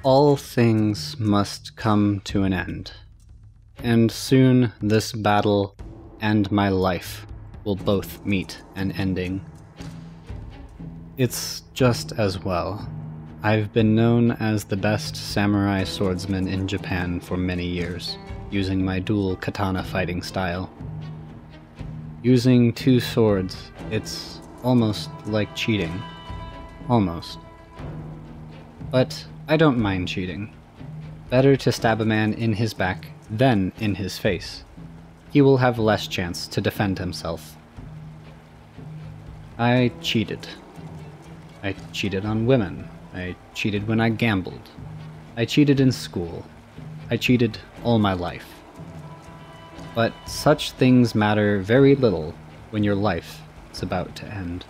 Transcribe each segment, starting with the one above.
All things must come to an end, and soon this battle and my life will both meet an ending. It's just as well. I've been known as the best samurai swordsman in Japan for many years, using my dual katana fighting style. Using two swords, it's almost like cheating. Almost. But I don't mind cheating. Better to stab a man in his back than in his face. He will have less chance to defend himself. I cheated. I cheated on women. I cheated when I gambled. I cheated in school. I cheated all my life. But such things matter very little when your life is about to end.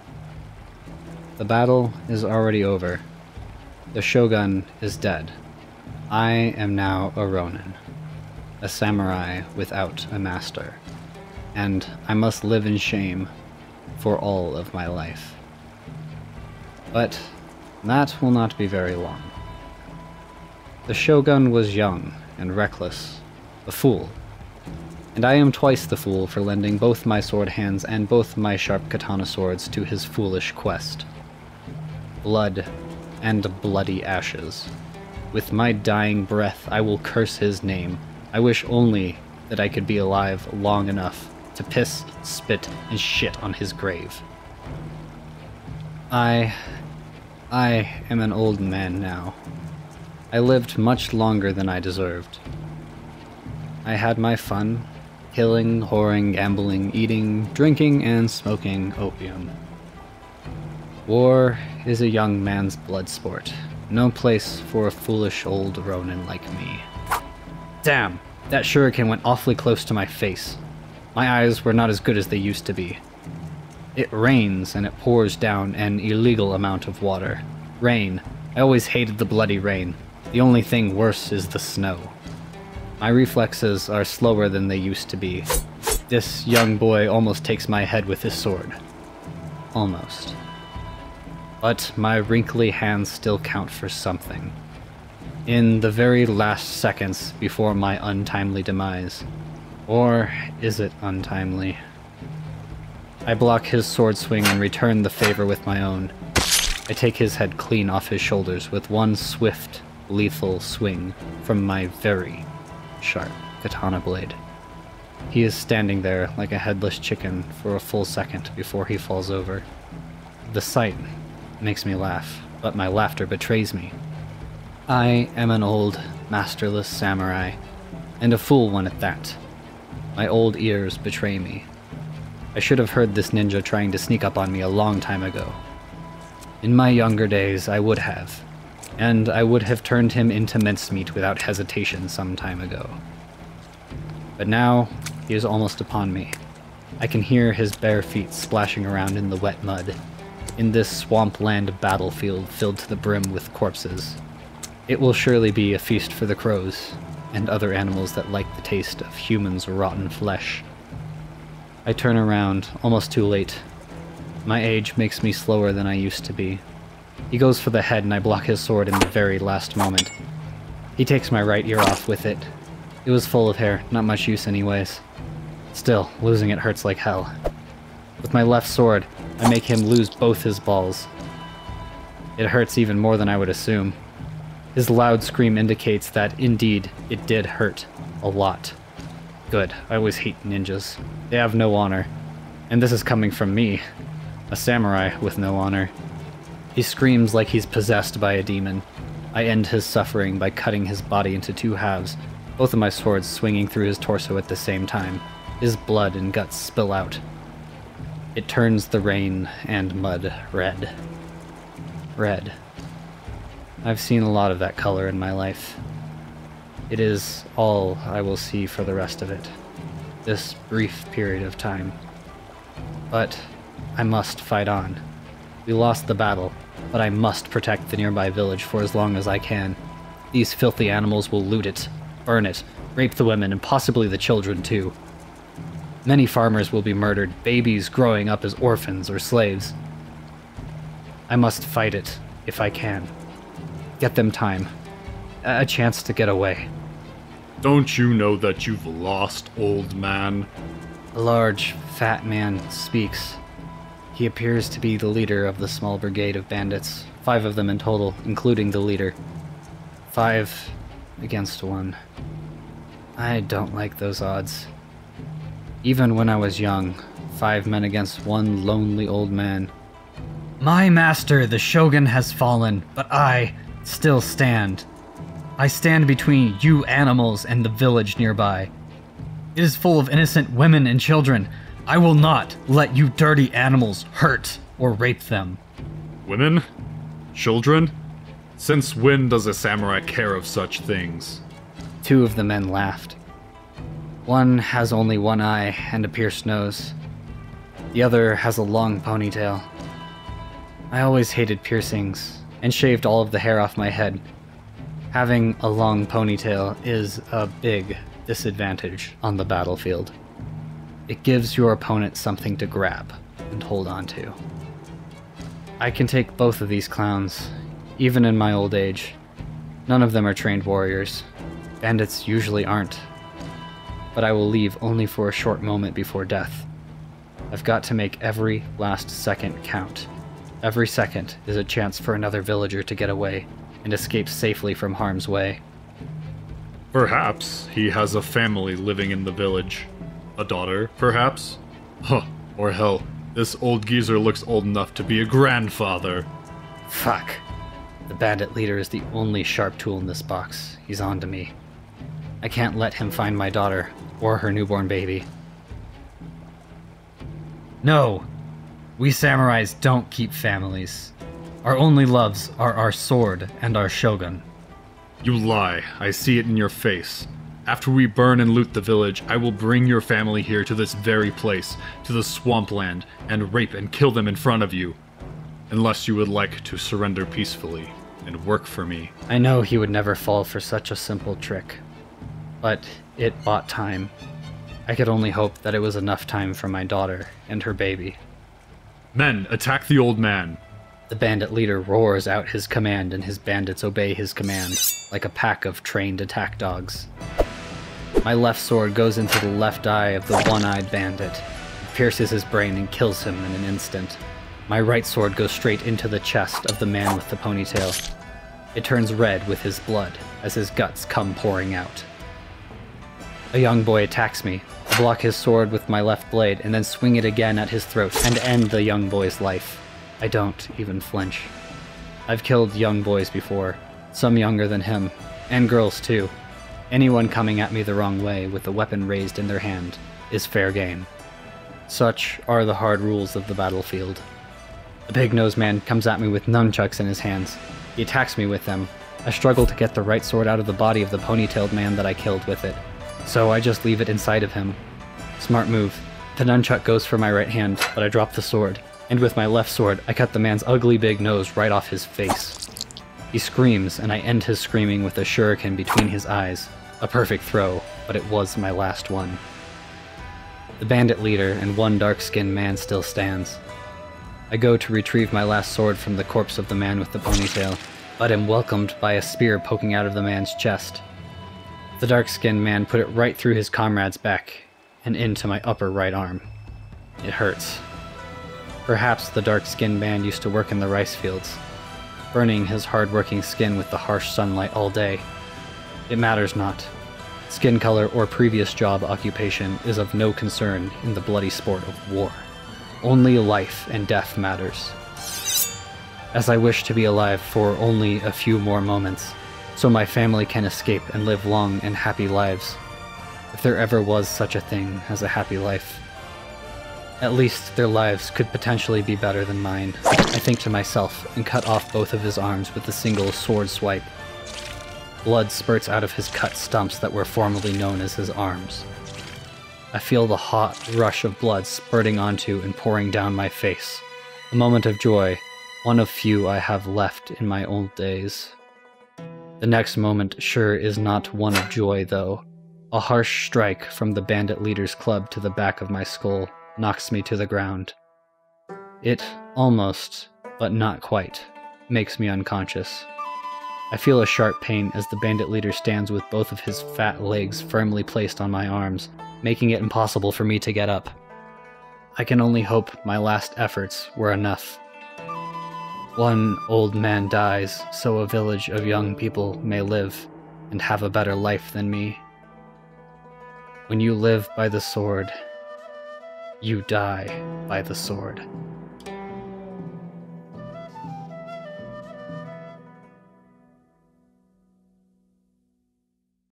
The battle is already over. The shogun is dead. I am now a ronin, a samurai without a master, and I must live in shame for all of my life. But that will not be very long. The shogun was young and reckless, a fool, and I am twice the fool for lending both my sword hands and both my sharp katana swords to his foolish quest. Blood and bloody ashes. With my dying breath, I will curse his name. I wish only that I could be alive long enough to piss, spit, and shit on his grave. I am an old man now. I lived much longer than I deserved. I had my fun, killing, whoring, gambling, eating, drinking, and smoking opium. War is a young man's blood sport. No place for a foolish old ronin like me. Damn, that shuriken went awfully close to my face. My eyes were not as good as they used to be. It rains and it pours down an illegal amount of water. Rain. I always hated the bloody rain. The only thing worse is the snow. My reflexes are slower than they used to be. This young boy almost takes my head with his sword. Almost. But my wrinkly hands still count for something. In the very last seconds before my untimely demise. Or is it untimely? I block his sword swing and return the favor with my own. I take his head clean off his shoulders with one swift, lethal swing from my very sharp katana blade. He is standing there like a headless chicken for a full second before he falls over. The sight makes me laugh, but my laughter betrays me. I am an old, masterless samurai, and a fool one at that. My old ears betray me. I should have heard this ninja trying to sneak up on me a long time ago. In my younger days, I would have, and I would have turned him into mincemeat without hesitation some time ago. But now, he is almost upon me. I can hear his bare feet splashing around in the wet mud, in this swampland battlefield filled to the brim with corpses. It will surely be a feast for the crows, and other animals that like the taste of humans' rotten flesh. I turn around, almost too late. My age makes me slower than I used to be. He goes for the head and I block his sword in the very last moment. He takes my right ear off with it. It was full of hair, not much use anyways. Still, losing it hurts like hell. With my left sword, I make him lose both his balls. It hurts even more than I would assume. His loud scream indicates that, indeed, it did hurt. A lot. Good, I always hate ninjas. They have no honor. And this is coming from me, a samurai with no honor. He screams like he's possessed by a demon. I end his suffering by cutting his body into two halves, both of my swords swinging through his torso at the same time. His blood and guts spill out. It turns the rain and mud red. Red. I've seen a lot of that color in my life. It is all I will see for the rest of it. This brief period of time. But I must fight on. We lost the battle, but I must protect the nearby village for as long as I can. These filthy animals will loot it, burn it, rape the women, and possibly the children too. Many farmers will be murdered, babies growing up as orphans or slaves. I must fight it, if I can. Get them time. a chance to get away. Don't you know that you've lost, old man? A large, fat man speaks. He appears to be the leader of the small brigade of bandits, 5 of them in total, including the leader. 5 against 1. I don't like those odds. Even when I was young, 5 men against 1 lonely old man. My master, the Shogun, has fallen, but I still stand. I stand between you animals and the village nearby. It is full of innocent women and children. I will not let you dirty animals hurt or rape them. Women? Children? Since when does a samurai care of such things? 2 of the men laughed. One has only one eye and a pierced nose. The other has a long ponytail. I always hated piercings and shaved all of the hair off my head. Having a long ponytail is a big disadvantage on the battlefield. It gives your opponent something to grab and hold on to. I can take both of these clowns, even in my old age. None of them are trained warriors. Bandits usually aren't. But I will leave only for a short moment before death. I've got to make every last second count. Every second is a chance for another villager to get away and escape safely from harm's way. Perhaps he has a family living in the village. A daughter, perhaps? Huh, or hell, this old geezer looks old enough to be a grandfather. Fuck. The bandit leader is the only sharp tool in this box. He's on to me. I can't let him find my daughter, or her newborn baby. No! We samurais don't keep families. Our only loves are our sword and our shogun. You lie. I see it in your face. After we burn and loot the village, I will bring your family here to this very place, to the swampland, and rape and kill them in front of you. Unless you would like to surrender peacefully and work for me. I know he would never fall for such a simple trick. But it bought time. I could only hope that it was enough time for my daughter and her baby. Men, attack the old man! The bandit leader roars out his command and his bandits obey his command, like a pack of trained attack dogs. My left sword goes into the left eye of the one-eyed bandit, pierces his brain and kills him in an instant. My right sword goes straight into the chest of the man with the ponytail. It turns red with his blood as his guts come pouring out. A young boy attacks me. I block his sword with my left blade and then swing it again at his throat and end the young boy's life. I don't even flinch. I've killed young boys before, some younger than him, and girls too. Anyone coming at me the wrong way with a weapon raised in their hand is fair game. Such are the hard rules of the battlefield. The pig-nosed man comes at me with nunchucks in his hands. He attacks me with them. I struggle to get the right sword out of the body of the ponytailed man that I killed with it. So I just leave it inside of him. Smart move. The nunchuck goes for my right hand, but I drop the sword. And with my left sword, I cut the man's ugly big nose right off his face. He screams, and I end his screaming with a shuriken between his eyes. A perfect throw, but it was my last one. The bandit leader and one dark-skinned man still stands. I go to retrieve my last sword from the corpse of the man with the ponytail, but am welcomed by a spear poking out of the man's chest. The dark-skinned man put it right through his comrade's back, and into my upper right arm. It hurts. Perhaps the dark-skinned man used to work in the rice fields, burning his hard-working skin with the harsh sunlight all day. It matters not. Skin color or previous job occupation is of no concern in the bloody sport of war. Only life and death matters. As I wish to be alive for only a few more moments, so my family can escape and live long and happy lives. If there ever was such a thing as a happy life. At least their lives could potentially be better than mine, I think to myself, and cut off both of his arms with a single sword swipe. Blood spurts out of his cut stumps that were formerly known as his arms. I feel the hot rush of blood spurting onto and pouring down my face. A moment of joy, one of few I have left in my old days. The next moment sure is not one of joy, though. A harsh strike from the bandit leader's club to the back of my skull knocks me to the ground. It almost, but not quite, makes me unconscious. I feel a sharp pain as the bandit leader stands with both of his fat legs firmly placed on my arms, making it impossible for me to get up. I can only hope my last efforts were enough. One old man dies, so a village of young people may live and have a better life than me. When you live by the sword, you die by the sword.